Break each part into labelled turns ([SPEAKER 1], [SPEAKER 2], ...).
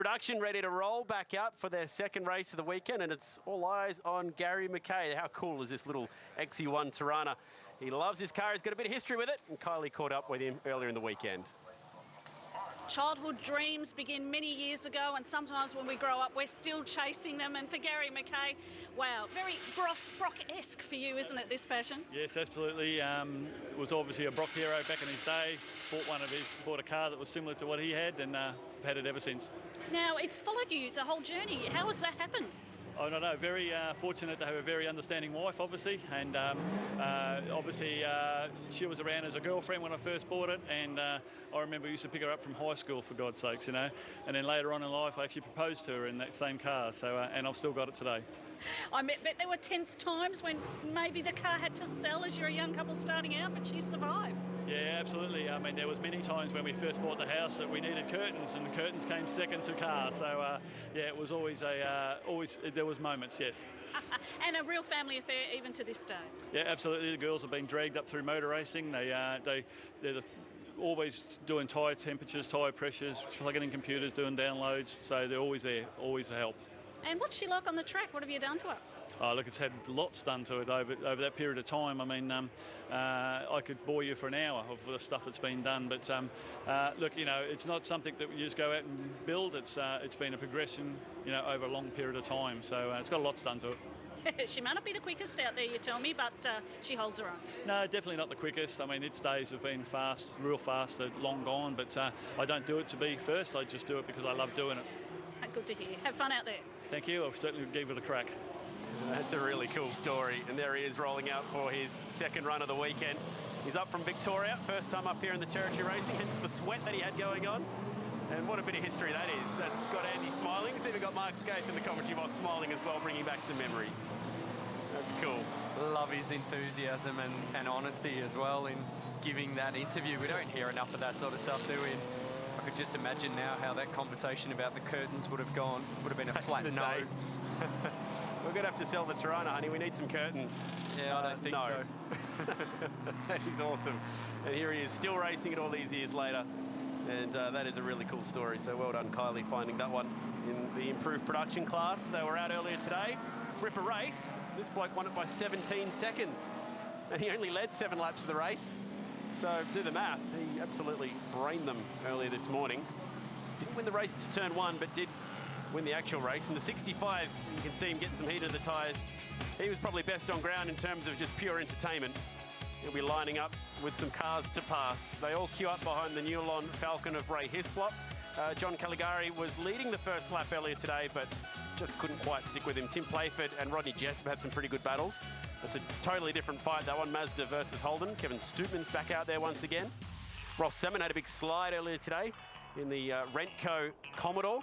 [SPEAKER 1] Production ready to roll back out for their second race of the weekend, and it's all eyes on Gary McKay. How cool is this little XE1 Tirana? He loves his car, he's got a bit of history with it, and Kylie caught up with him earlier in the weekend.
[SPEAKER 2] Childhood dreams begin many years ago, and sometimes when we grow up, we're still chasing them. And for Gary McKay, wow, very Gross Brock-esque for you, isn't it, this passion?
[SPEAKER 3] Yes, absolutely. Was obviously a Brock hero back in his day. Bought a car that was similar to what he had, and I've had it ever since. Now,
[SPEAKER 2] it's followed you the whole journey. How has that happened?
[SPEAKER 3] I don't know, very fortunate to have a very understanding wife, obviously, and obviously she was around as a girlfriend when I first bought it, and I remember we used to pick her up from high school, for God's sakes, you know, and then later on in life I actually proposed to her in that same car, so and I've still got it today.
[SPEAKER 2] I bet there were tense times when maybe the car had to sell as you're a young couple starting out, but she survived.
[SPEAKER 3] Yeah, absolutely. I mean, there was many times when we first bought the house that we needed curtains, and the curtains came second to car. So yeah, it was always there was moments, yes.
[SPEAKER 2] And a real family affair even to this day.
[SPEAKER 3] Yeah, absolutely. The girls have been dragged up through motor racing. They're always doing tyre temperatures, tyre pressures, plugging in computers, doing downloads. So they're always there, always to help.
[SPEAKER 2] And what's she like on the track? What have you done to her?
[SPEAKER 3] Oh, look, it's had lots done to it over that period of time. I mean, I could bore you for an hour of the stuff that's been done. But look, you know, it's not something that we just go out and build. It's been a progression, you know, over a long period of time. So it's got lots done to it.
[SPEAKER 2] She might not be the quickest out there, you tell me, but she holds her own.
[SPEAKER 3] No, definitely not the quickest. I mean, its days have been fast, real fast, long gone. But I don't do it to be first. I just do it because I love doing it.
[SPEAKER 2] Good to hear. Have fun out there.
[SPEAKER 3] Thank you. I'll certainly give it a crack.
[SPEAKER 1] That's a really cool story, and there he is rolling out for his second run of the weekend. He's up from Victoria, first time up here in the territory racing, hence the sweat that he had going on. And what a bit of history that is. That's got Andy smiling. It's even got Mark Scaife in the commentary box smiling as well, bringing back some memories. That's cool.
[SPEAKER 4] Love his enthusiasm and honesty as well in giving that interview. We don't hear enough of that sort of stuff, do we? I could just imagine now how that conversation about the curtains would have gone. Would have been a flat no.
[SPEAKER 1] We're going to have to sell the Tirana, honey. We need some curtains.
[SPEAKER 4] Yeah, I don't think so.
[SPEAKER 1] That is awesome. And here he is, still racing it all these years later. And that is a really cool story. So well done, Kylie, finding that one in the improved production class. They were out earlier today. Ripper race. This bloke won it by 17 seconds. And he only led 7 laps of the race. So do the math. He absolutely brained them earlier this morning. Didn't win the race to turn 1, but did win the actual race. And the 65, you can see him getting some heat in the tyres. He was probably best on ground in terms of just pure entertainment. He'll be lining up with some cars to pass. They all queue up behind the Newlon Falcon of Ray Hislop. John Caligari was leading the first lap earlier today, but just couldn't quite stick with him. Tim Playford and Rodney Jessup had some pretty good battles. It's a totally different fight, that one, Mazda versus Holden. Kevin Stoopman's back out there once again. Ross Salmon had a big slide earlier today in the Rentco Commodore.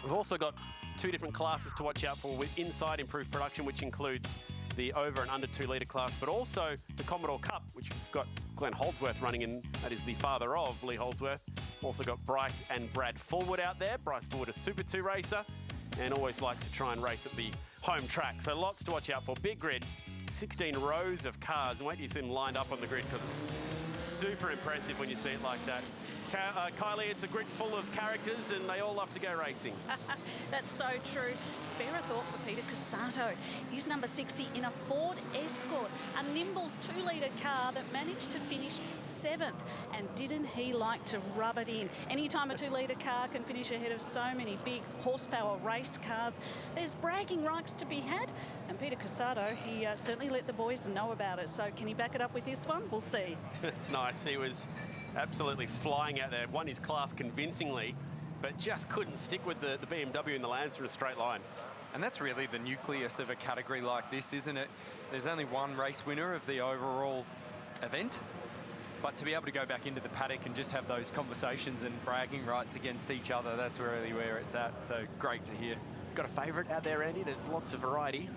[SPEAKER 1] We've also got 2 different classes to watch out for with inside improved production, which includes the over and under 2 litre class, but also the Commodore Cup, which we've got Glenn Holdsworth running in. That is the father of Lee Holdsworth. Also got Bryce and Brad Fullwood out there. Bryce Fullwood, a Super 2 racer, and always likes to try and race at the home track. So lots to watch out for. Big grid, 16 rows of cars. And wait till you see them lined up on the grid, because it's super impressive when you see it like that. Kylie, it's a grid full of characters and they all love to go racing.
[SPEAKER 2] That's so true. Spare a thought for Peter Cassato. He's number 60 in a Ford Escort, a nimble 2-litre car that managed to finish 7th. And didn't he like to rub it in? Anytime a 2-litre car can finish ahead of so many big horsepower race cars, there's bragging rights to be had. And Peter Cassato, he certainly let the boys know about it. So can he back it up with this one? We'll see.
[SPEAKER 1] That's nice. He was absolutely flying out there, won his class convincingly, but just couldn't stick with the BMW and the Lancer in a straight line.
[SPEAKER 4] And that's really the nucleus of a category like this, isn't it? There's only one race winner of the overall event, but to be able to go back into the paddock and just have those conversations and bragging rights against each other, that's really where it's at. So great to hear.
[SPEAKER 1] Got a favourite out there, Andy? There's lots of variety.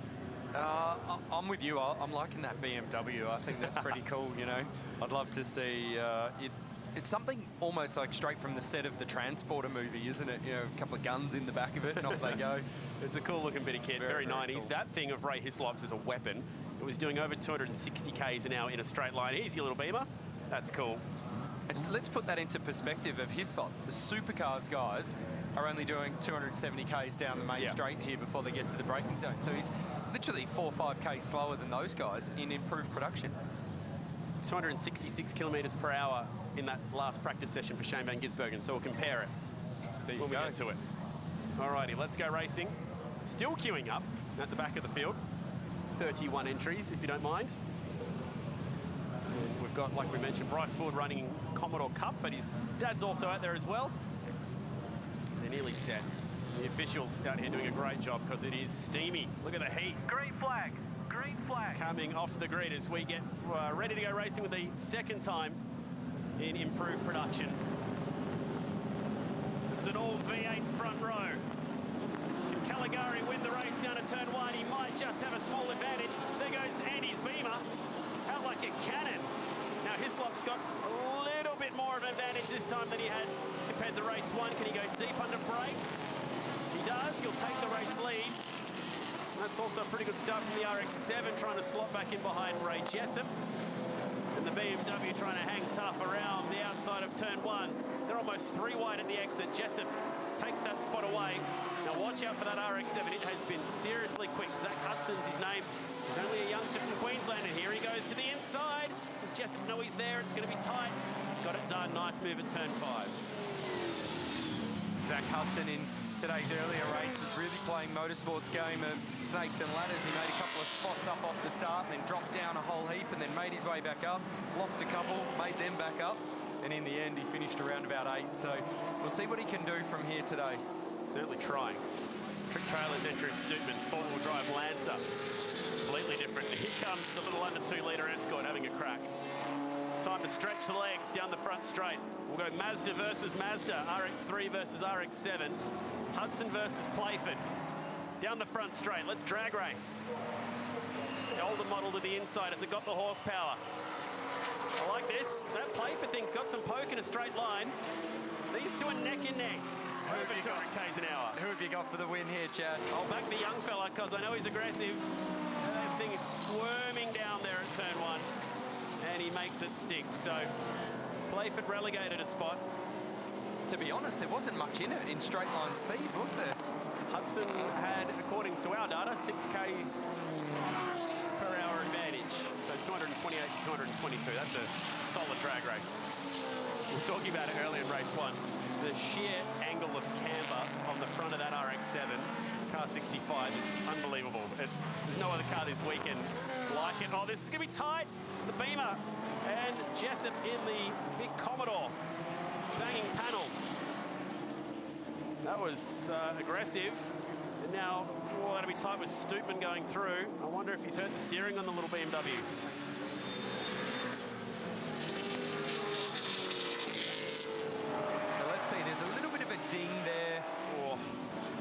[SPEAKER 4] I'm with you. I'm liking that BMW. I think that's pretty cool, you know. I'd love to see it. It's something almost like straight from the set of the Transporter movie, isn't it? You know, a couple of guns in the back of it and off they go.
[SPEAKER 1] It's a cool looking bit of kit, very 90s.
[SPEAKER 4] Cool.
[SPEAKER 1] That thing of Ray Hislop's is a weapon. It was doing over 260 k's an hour in a straight line. Here's your little Beamer. That's cool.
[SPEAKER 4] And let's put that into perspective of Hislop. The supercars guys are only doing 270 k's down the main straight here before they get to the braking zone. So he's literally 4 or 5 k's slower than those guys in improved production.
[SPEAKER 1] 266 kilometres per hour in that last practice session for Shane Van Gisbergen, so we'll compare it when we get to it. Alrighty, let's go racing. Still queuing up at the back of the field. 31 entries, if you don't mind. And we've got, like we mentioned, Bryce Ford running Commodore Cup, but his dad's also out there as well. They're nearly set. The officials out here doing a great job because it is steamy. Look at the heat.
[SPEAKER 5] Green flag. Green flag.
[SPEAKER 1] Coming off the grid as we get ready to go racing with the second time in improved production. It's an all V8 front row. Can Caligari win the race down to turn 1? He might just have a small advantage. There goes Andy's Beamer out like a cannon. Now Hislop's got a little bit more of an advantage this time than he had compared to race 1. Can he go deep under brakes? He does. He'll take the race lead. That's also a pretty good start from the RX-7, trying to slot back in behind Ray Jessup. And the BMW trying to hang tough around the outside of turn 1. They're almost 3 wide at the exit. Jessup takes that spot away. Now watch out for that RX-7. It has been seriously quick. Zach Hudson's his name. He's only a youngster from Queensland, and here he goes to the inside. Does Jessup know he's there? It's going to be tight. He's got it done. Nice move at turn 5.
[SPEAKER 4] Zach Hudson in today's earlier race was really playing motorsports game of snakes and ladders. He made a couple of spots up off the start and then dropped down a whole heap and then made his way back up, lost a couple, made them back up, and in the end he finished around about 8. So we'll see what he can do from here today.
[SPEAKER 1] Certainly trying. Trick Trailers Andrew Stootman, 4-wheel drive Lancer. Completely different. Here comes the little under 2-litre Escort having a crack. Time to stretch the legs down the front straight. We'll go Mazda versus Mazda, RX-3 versus RX-7, Hudson versus Playford. Down the front straight, let's drag race. The older model to the inside, has it got the horsepower? I like this. That Playford thing's got some poke in a straight line. These two are neck and neck. Over 200 k's an hour.
[SPEAKER 4] Who have you got for the win here, Chad?
[SPEAKER 1] I'll back the young fella because I know he's aggressive. That thing is squirming down there at turn 1. And he makes it stick. So Playford relegated a spot.
[SPEAKER 4] To be honest, there wasn't much in it in straight line speed, was there?
[SPEAKER 1] Hudson had, according to our data, 6 k's per hour advantage. So 228 to 222. That's a solid drag race. We were talking about it earlier in race 1. The sheer angle of camber on the front of that RX-7, car 65, is unbelievable. There's no other car this weekend like it. Oh, this is going to be tight. The Beamer and Jessup in the big Commodore, banging panels. That was aggressive. And now, oh, that'll be tight with Stootman going through. I wonder if he's hurt the steering on the little BMW.
[SPEAKER 4] So let's see, there's a little bit of a ding there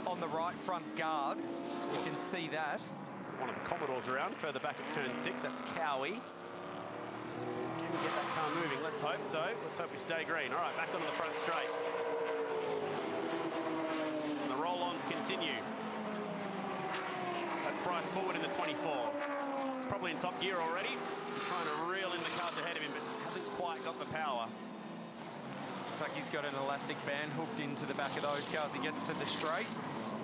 [SPEAKER 4] on the right front guard. You can see that.
[SPEAKER 1] One of the Commodores around, further back at turn 6, that's Cowie. Can we get that car moving? Let's hope so. Let's hope we stay green. All right, back onto the front straight. And the roll-ons continue. That's Bryce Ford in the 24. He's probably in top gear already. Trying to reel in the cars ahead of him, but hasn't quite got the power.
[SPEAKER 4] It's like he's got an elastic band hooked into the back of those cars. He gets to the straight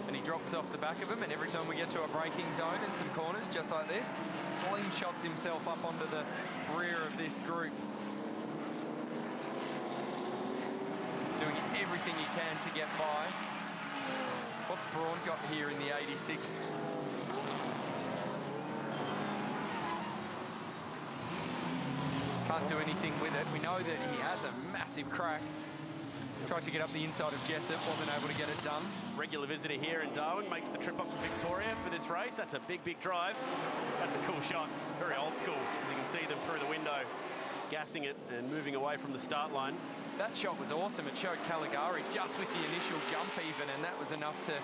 [SPEAKER 4] and he drops off the back of them, and every time we get to a braking zone and some corners just like this, slingshots himself up onto the rear of this group. Doing everything he can to get by. What's Braun got here in the 86? Can't do anything with it. We know that he has a massive crack. Tried to get up the inside of Jessup, wasn't able to get it done.
[SPEAKER 1] Regular visitor here in Darwin, makes the trip up from Victoria for this race. That's a big, big drive. That's a cool shot. Very old school, as you can see them through the window, gassing it and moving away from the start line.
[SPEAKER 4] That shot was awesome. It showed Caligari just with the initial jump even, and that was enough to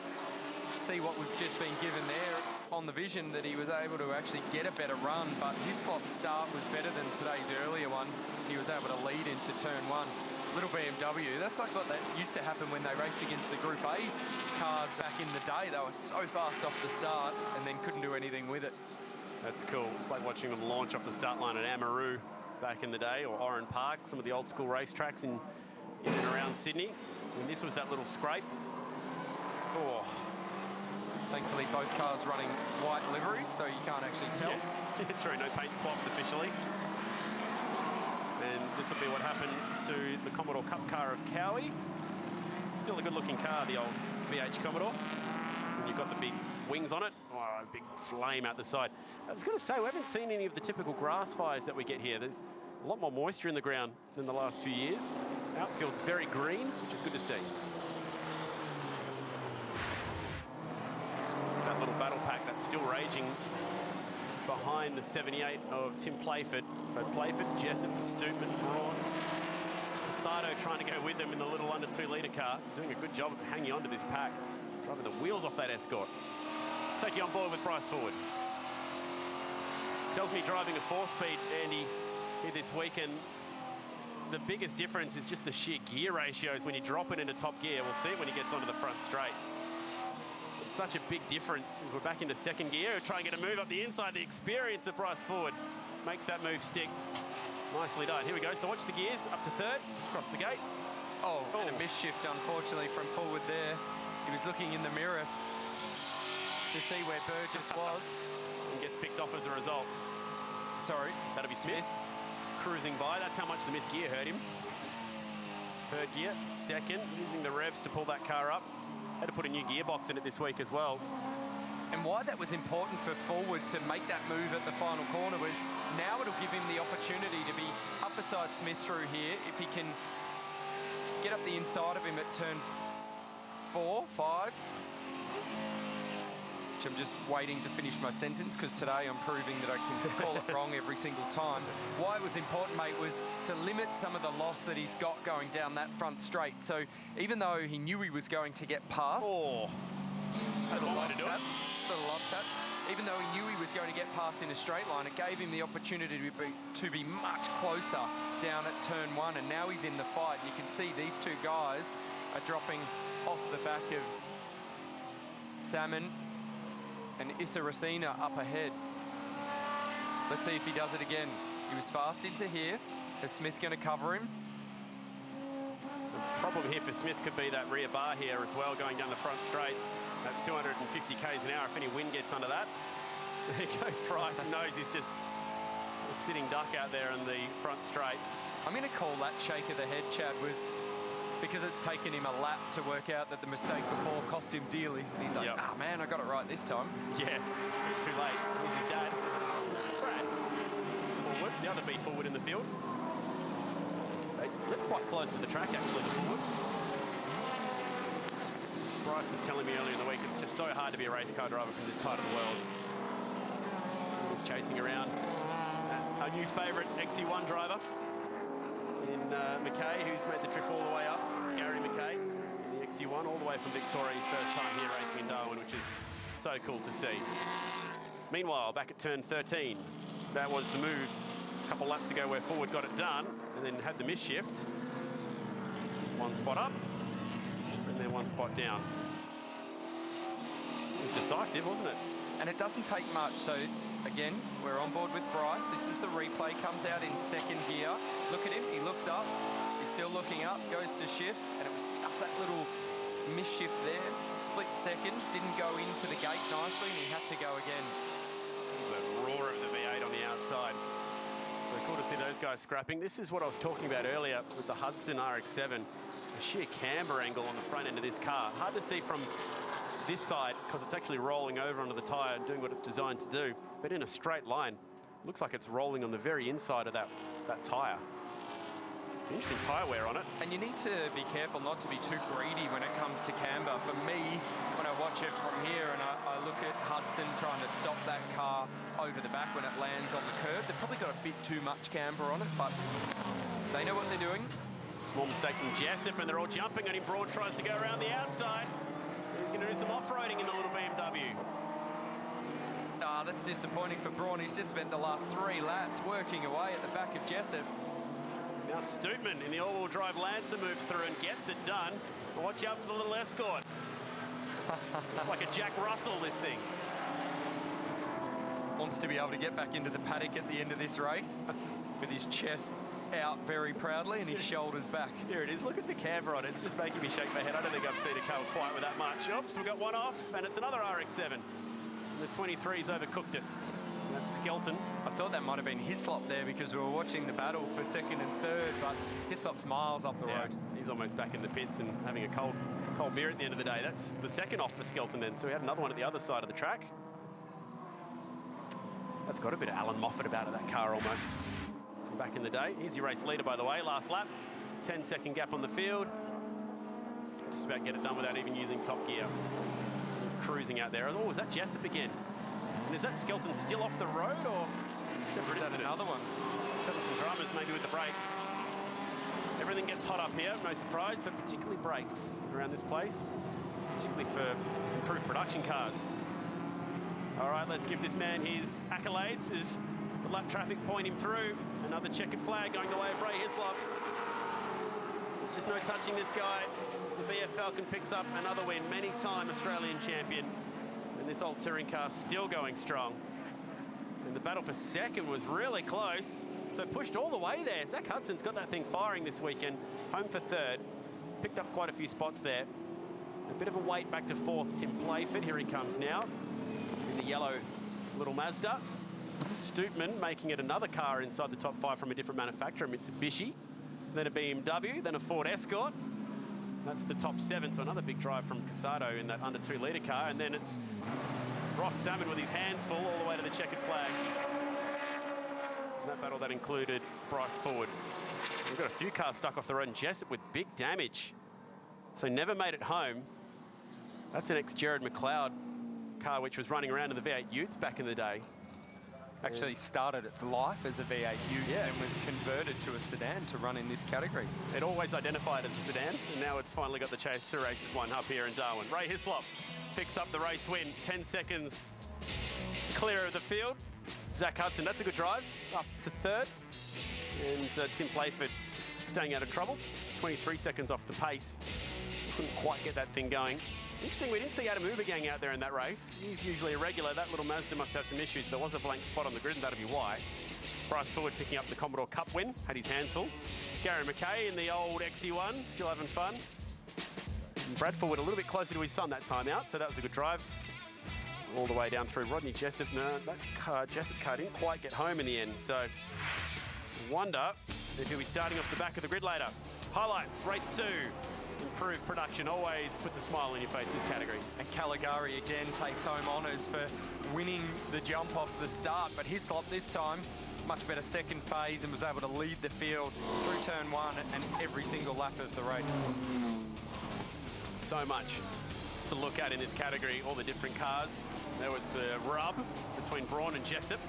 [SPEAKER 4] see what we've just been given there on the vision, that he was able to actually get a better run, but Hislop's start was better than today's earlier one. He was able to lead into turn 1. Little BMW, that's like what that used to happen when they raced against the Group A cars back in the day. They were so fast off the start and then couldn't do anything with it.
[SPEAKER 1] That's cool. It's like watching them launch off the start line at Amaroo back in the day, or Oran Park, some of the old school racetracks in and around Sydney. And this was that little scrape.
[SPEAKER 4] Thankfully, both cars running white liveries, so you can't actually tell.
[SPEAKER 1] Yeah. True, no paint swapped officially. And this will be what happened to the Commodore Cup car of Cowie. Still a good-looking car, the old VH Commodore. And you've got the big wings on it. Oh, a big flame out the side. I was going to say, we haven't seen any of the typical grass fires that we get here. There's a lot more moisture in the ground than the last few years. Outfield's very green, which is good to see. It's that little battle pack that's still raging behind the 78 of Tim Playford. So Playford, Jessup, Stoopman, Braun, Casado trying to go with them in the little under 2 litre car. Doing a good job of hanging on to this pack. Driving the wheels off that Escort. Take you on board with Bryce Forward. Tells me driving a 4-speed, Andy, here this weekend. The biggest difference is just the sheer gear ratios when you drop it into top gear. We'll see it when he gets onto the front straight. Such a big difference. We're back into second gear. We'll try and get a move up the inside. The experience of Bryce Forward makes that move stick. Nicely done. Here we go. So watch the gears up to third, across the gate.
[SPEAKER 4] Oh, and a misshift, unfortunately, from Forward there. He was looking in the mirror to see where Burgess was.
[SPEAKER 1] And gets picked off as a result.
[SPEAKER 4] Sorry.
[SPEAKER 1] That'll be Smith. Cruising by. That's how much the missed gear hurt him. Third gear, second, using the revs to pull that car up. Had to put a new gearbox in it this week as well.
[SPEAKER 4] And why that was important for Forward to make that move at the final corner was now it'll give him the opportunity to be up beside Smith through here. If he can get up the inside of him at turn 4, 5. Which I'm just waiting to finish my sentence because today I'm proving that I can call it wrong every single time. Why it was important, mate, was to limit some of the loss that he's got going down that front straight. So even though he knew he was going to get past,
[SPEAKER 1] Little loft
[SPEAKER 4] tap. Even though he knew he was going to get past in a straight line, it gave him the opportunity to be much closer down at turn 1, and now he's in the fight. And you can see these two guys are dropping off the back of Salmon and Issa Racina up ahead. Let's see if he does it again. He was fast into here. Is Smith going to cover him?
[SPEAKER 1] The problem here for Smith could be that rear bar here as well, going down the front straight at 250 k's an hour. If any wind gets under that, there goes Bryce. He knows he's just a sitting duck out there in the front straight.
[SPEAKER 4] I'm going to call that shake of the head, Chad, was because it's taken him a lap to work out that the mistake before cost him dearly. And he's like, oh man, I got it right this time.
[SPEAKER 1] Yeah, too late. Here's his dad. Brad, Forward, the other B Forward in the field. They live quite close to the track, actually, the Forwards. Bryce was telling me earlier in the week, it's just so hard to be a race car driver from this part of the world. He's chasing around our new favourite XE1 driver in McKay, who's made the trip all the way up. It's Gary McKay in the XE1, all the way from Victoria, his first time here racing in Darwin, which is so cool to see. Meanwhile, back at turn 13, that was the move a couple laps ago where Forward got it done and then had the misshift. One spot up and then one spot down. It was decisive, wasn't it?
[SPEAKER 4] And it doesn't take much. So again, we're on board with Bryce. This is the replay, comes out in second gear. Look at him, he looks up, he's still looking up, goes to shift, and it was just that little misshift there. Split second, didn't go into the gate nicely, and he had to go again.
[SPEAKER 1] There's the roar of the V8 on the outside. So cool to see those guys scrapping. This is what I was talking about earlier with the Hudson RX-7. The sheer camber angle on the front end of this car. Hard to see from this side because it's actually rolling over onto the tyre and doing what it's designed to do. But in a straight line, looks like it's rolling on the very inside of that tyre. Interesting tyre wear on it.
[SPEAKER 4] And you need to be careful not to be too greedy when it comes to camber. For me, when I watch it from here and I look at Hudson trying to stop that car over the back when it lands on the curb, they've probably got a bit too much camber on it, but they know what they're doing.
[SPEAKER 1] Small mistake from Jessup, and they're all jumping on him. Braun tries to go around the outside. He's going to do some off-roading in the little BMW.
[SPEAKER 4] Ah, that's disappointing for Braun. He's just spent the last 3 laps working away at the back of Jessup.
[SPEAKER 1] Now Stoopman in the all-wheel drive Lancer moves through and gets it done. But watch out for the little Escort. It's like a Jack Russell, this thing.
[SPEAKER 4] Wants to be able to get back into the paddock at the end of this race with his chest out very proudly and his shoulders back.
[SPEAKER 1] Here it is. Look at the camera on it. It's just making me shake my head. I don't think I've seen it come quite with that much. Oops, we've got one off, and it's another RX-7. And the 23's overcooked it. That's Skelton.
[SPEAKER 4] I thought that might have been Hislop there because we were watching the battle for second and third, but Hislop's miles up the road.
[SPEAKER 1] He's almost back in the pits and having a cold beer at the end of the day. That's the second off for Skelton then. So we had another one at the other side of the track. That's got a bit of Alan Moffat about it, that car almost, from back in the day. Here's your race leader, by the way, last lap. 10-second gap on the field. Just about get it done without even using top gear. He's cruising out there. Oh, is that Jessup again? And is that Skelton still off the road, or separate incident?
[SPEAKER 4] Another one?
[SPEAKER 1] Having some dramas maybe with the brakes. Everything gets hot up here, no surprise, but particularly brakes around this place, particularly for improved production cars. All right, let's give this man his accolades as the lap traffic point him through. Another checkered flag going the way of Ray Hislop. There's just no touching this guy. The BF Falcon picks up another win, many-time Australian champion. And this old touring car still going strong. And the battle for second was really close. So pushed all the way there. Zach Hudson's got that thing firing this weekend. Home for third. Picked up quite a few spots there. A bit of a wait back to fourth. Tim Playford, here he comes now. In the yellow little Mazda. Stootman making it another car inside the top five from a different manufacturer, Mitsubishi. Then a BMW, then a Ford Escort. That's the top seven, so another big drive from Casado in that under 2 litre car. And then it's Ross Salmon with his hands full all the way to the checkered flag. That battle that included Bryce Forward. We've got a few cars stuck off the road, and Jessup with big damage. So never made it home. That's an ex-Jared McLeod car which was running around in the V8 Utes back in the day.
[SPEAKER 4] Actually started its life as a V8 Ute and was converted to a sedan to run in this category.
[SPEAKER 1] It always identified as a sedan, and now it's finally got the chance to races one up here in Darwin. Ray Hislop picks up the race win, 10 seconds clear of the field. Zach Hudson, that's a good drive, up to third. And Tim Playford staying out of trouble, 23 seconds off the pace. Couldn't quite get that thing going. Interesting, we didn't see Adam Ubergang out there in that race. He's usually a regular. That little Mazda must have some issues. There was a blank spot on the grid, and that'll be why. Bryce Forward picking up the Commodore Cup win, had his hands full. Gary McKay in the old XE1, still having fun. And Brad Forward a little bit closer to his son that time out, so that was a good drive. All the way down through Rodney Jessup. No, that Jessup car didn't quite get home in the end, so I wonder if he'll be starting off the back of the grid later. Highlights, race 2. Improved production always puts a smile on your face, this category.
[SPEAKER 4] And Caligari again takes home honours for winning the jump off the start, but Hislop this time, much better second phase and was able to lead the field through turn 1 and every single lap of the race.
[SPEAKER 1] So much to look at in this category, all the different cars. There was the rub between Braun and Jessup.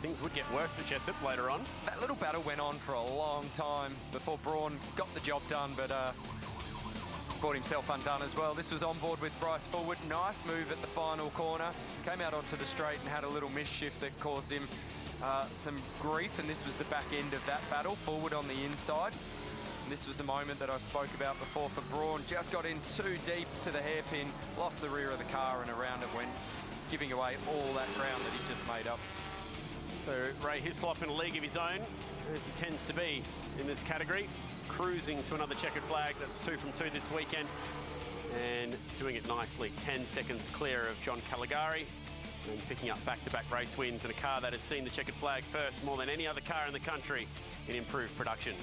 [SPEAKER 1] Things would get worse for Jessup later on.
[SPEAKER 4] That little battle went on for a long time before Braun got the job done, but got himself undone as well. This was on board with Bryce Forward. Nice move at the final corner. Came out onto the straight and had a little mischief that caused him some grief, and this was the back end of that battle. Forward on the inside. And this was the moment that I spoke about before for Braun. Just got in too deep to the hairpin, lost the rear of the car, and around it went, giving away all that ground that he just made up.
[SPEAKER 1] So Ray Hislop in a league of his own, as he tends to be in this category. Cruising to another checkered flag. That's 2 from 2 this weekend. And doing it nicely. 10 seconds clear of John Caligari. And picking up back-to-back race wins in a car that has seen the checkered flag first more than any other car in the country in improved production.